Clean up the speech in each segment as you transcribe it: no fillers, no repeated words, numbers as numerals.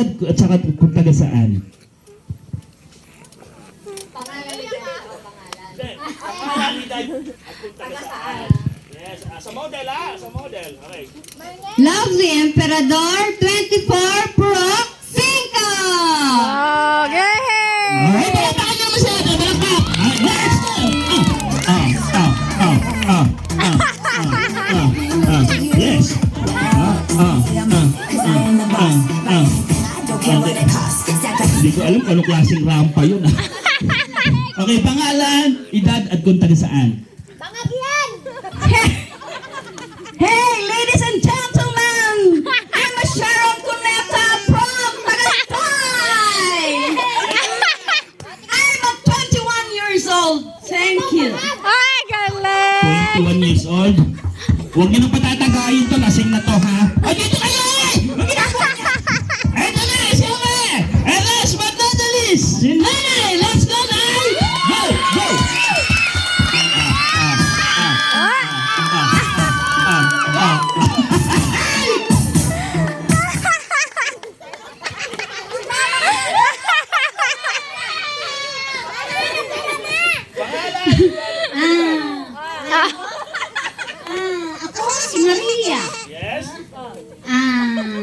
edad at saka kung taga saan. Pangalan niya nga o pangalan? Hindi. Pangalan, edad, at kung taga saan. Yes. Sa model Sa model. Okay. Love the Emperador 24 Pro 5! Okay! Ay, palakpakan naman siya! Palakpak! Yes! Yes! Hindi ko alam kung anong klaseng rampa yun. Okay, pangalan, edad at kung taga saan. Bangag yan! Hey, ladies and gentlemen! I'm a Sharon Cuneta from Tagaytay! I'm a 21 years old. Thank you. Ay, galing! 21 years old. Huwag niyo nang patatagayin to, lasing na to, ha? Ay, dito kayo! Huwag ginagawa niya! Eto na, siyempre! Last but not the least, si Nanay! Let's go, Nay! Go! Go! Ako si Maria. Yes.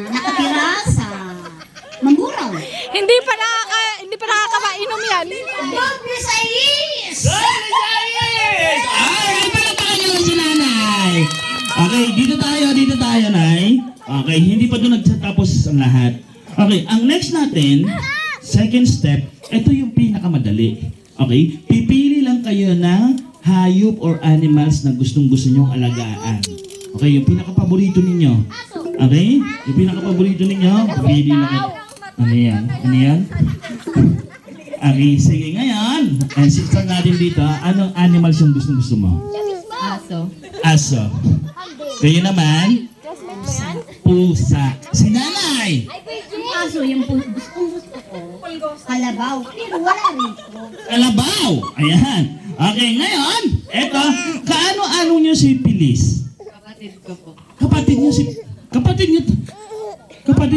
Nakatira sa Mamburao. Hindi pa nakakapainom yan. Bob Visayas! Yes! Ay, palakpakan niyo lang si Nanay! Okay, dito tayo, Nay. Okay, hindi pa doon nagtatapos ang lahat. Okay, ang next natin, second step, ito yung pinakamadali. Okay, pipili lang kayo ng hayop or animals na gustong-gusto nyong alagaan. Okay, yung pinaka-paborito ninyo. Okay, yung pinaka-paborito ninyo, pipili lang kayo. Ano yan? Ano yan? Okay, sige ngayon. And sister natin dito, anong animals yung gustong-gusto mo? Aso. Aso. Kayo naman? Pusa. Si Nanay! Aso yung gusto ko. Kalabaw. Pero wala rito. Kalabaw! Ayan. Okay, ngayon, eto, kaano-ano nyo si Pilis? Kapatid ko po. Kapatid nyo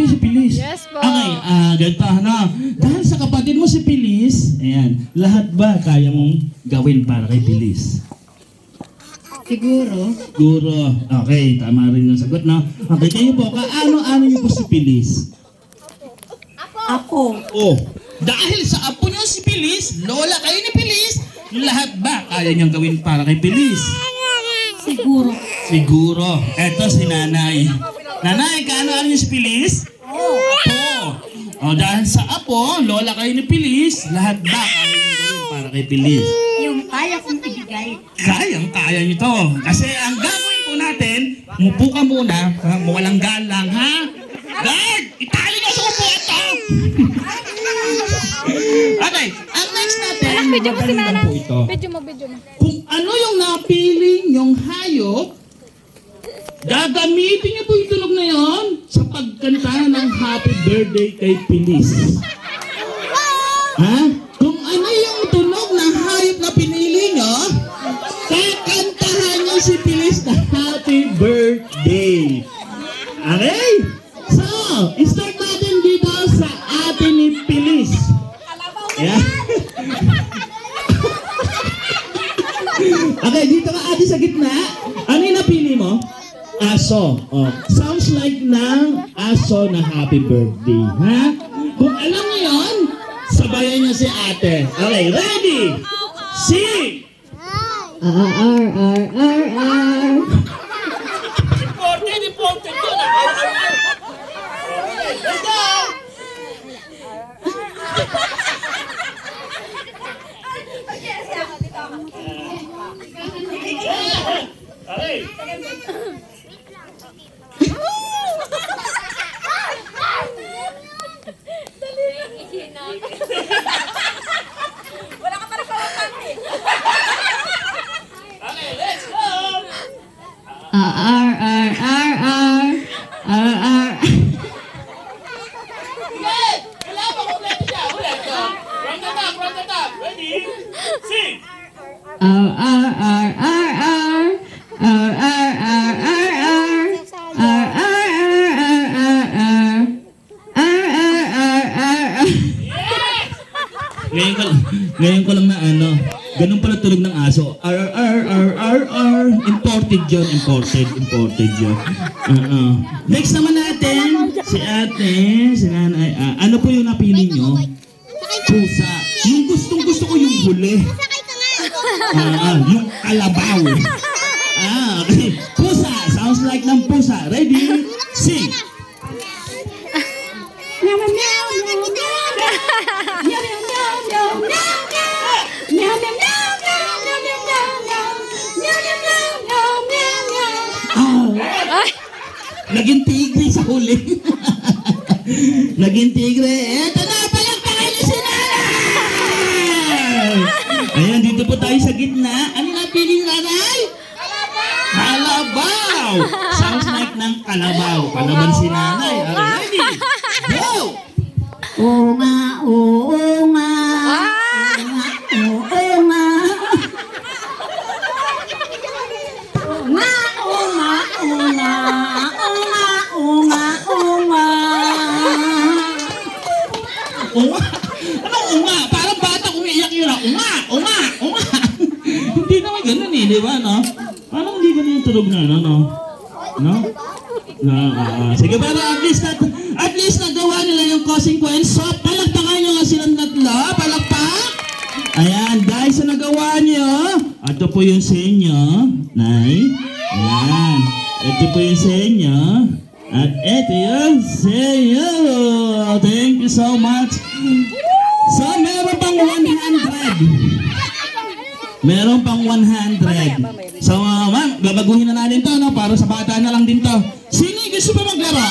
si Pilis. Yes po. Okay, ganito, dahil sa kapatid mo si Pilis, ayan, lahat ba kaya mong gawin para kay Pilis? Siguro. Siguro. Okay, tama rin yung sagot, no? Okay, kayo po, kaano-ano nyo po si Pilis? Ako. Oh, dahil sa apo niyo si Pilis, lola kayo ni Pilis, lahat ba kaya niyang gawin para kay Pilis? Siguro. Siguro. Eto si Nanay. Nanay, kaano-ano niyo si Pilis? Apo. Oh, dahil sa apo, lola kayo ni Pilis, lahat ba kaya niyang gawin para kay Pilis? Yung kaya kong ibigay. Kaya niyo to. Kasi ang gagawin po natin, mupo ka muna, ha? Walang galang, ha? Guard! Itali niyo sa upo ito! Okay, ang next natin, Anak, video mo si magaling lang Nana. po ito. Video mo. Kung ano yung napili yung hayop, gagamitin niyo po yung tunog na yon sa pagkanta ng happy birthday kay Pilis. Ha? Kung ano yung tunog ng hayop na pinili niyo, kakantahan niyo si Pilis na happy birthday. Okay? So, start natin dito sa atin ni Pilis. Yeah. Okay, dito ka ate sa gitna. Ano yung napili mo? Aso. Oh, sounds like ng aso na happy birthday. Ha? Kung alam mo yun, sabayan niyo si ate. Okay, ready? Sing! R. Important yun. Let's go! Okay. Wala ka pa rin pawatan eh. Okay, let's go! R. Ulit! Wala pa kompleto siya. Ulit. Go. From the top. Ready? Sing! Ganun pala tulog ng aso. Imported yun, imported yun. Next naman natin, si ate, si nanay. Ano po yung napili nyo? Pusa. Yung gusto ko yung huli. Sakay ka nga. Yung kalabaw. Okay. Pusa. Sounds like ng pusa. Ready? Sing. Meow, meow, meow, meow, meow, meow. Meow, meow, meow, meow, meow, meow. Meow, meow, meow, meow, meow, meow, meow, meow. Meow, meow, meow, meow, meow, meow. Naging tigre sa huli. Naging tigre. Eto na, palakpakan niyo si nanay! Ayan, dito po tayo sa gitna. Ano napili ni nanay? Kalabaw! Sounds like ng kalabaw. Kalaban si nanay. Ready? Go! Oo nga, oo nga. Oo nga. Oo nga, oo nga, oo nga. Oo nga, oo nga, oo nga. Unga? Anong unga? Parang bata umiiyak yun. Unga! Unga! Unga! Hindi naman ganun eh, di ba, no? Parang hindi ganun yung tulog na, no? No? Sige, pero at least nagawa nila yung consequence. So, palagpakan nyo nga silang tatlo. Palagpak! Ayan, guys, sa nagawa nyo. Ito po yung sa inyo. Nay. Ayan. Ito po yung sa inyo. At ito yung sa inyo. Thank you so much. So, meron pang 100. Meron pang 100. So, ma'am, babaguhin na natin to, no? Para sa bata na lang din to. Sino gusto pa maglaro?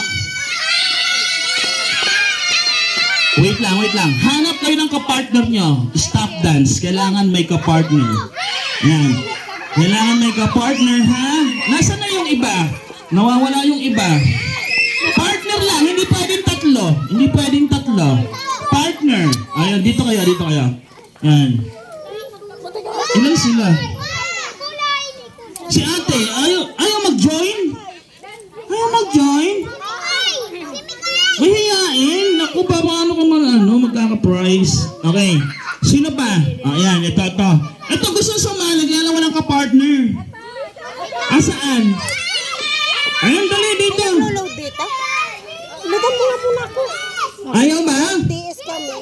Wait lang. Hanap kayo ng kapartner nyo. Stop dance. Kailangan may kapartner. Yan. Kailangan may kapartner, ha? Nasaan na yung iba? Nawawala yung iba. Partner lang. Hindi pwedeng tatlo. Partner. Ayan, dito kayo. Yan. Ilan sila? Si ate, ayaw mag-join? Mahihain. Naku, paano ka magkaka-prize? Okay. Sino pa? Ayan, ito. Ito gusto sumali, kaya lang walang ka-partner. Saan? Ayan, dali dito. Load dito. Lugan mo na muna ako. Ayaw ba? TS kami.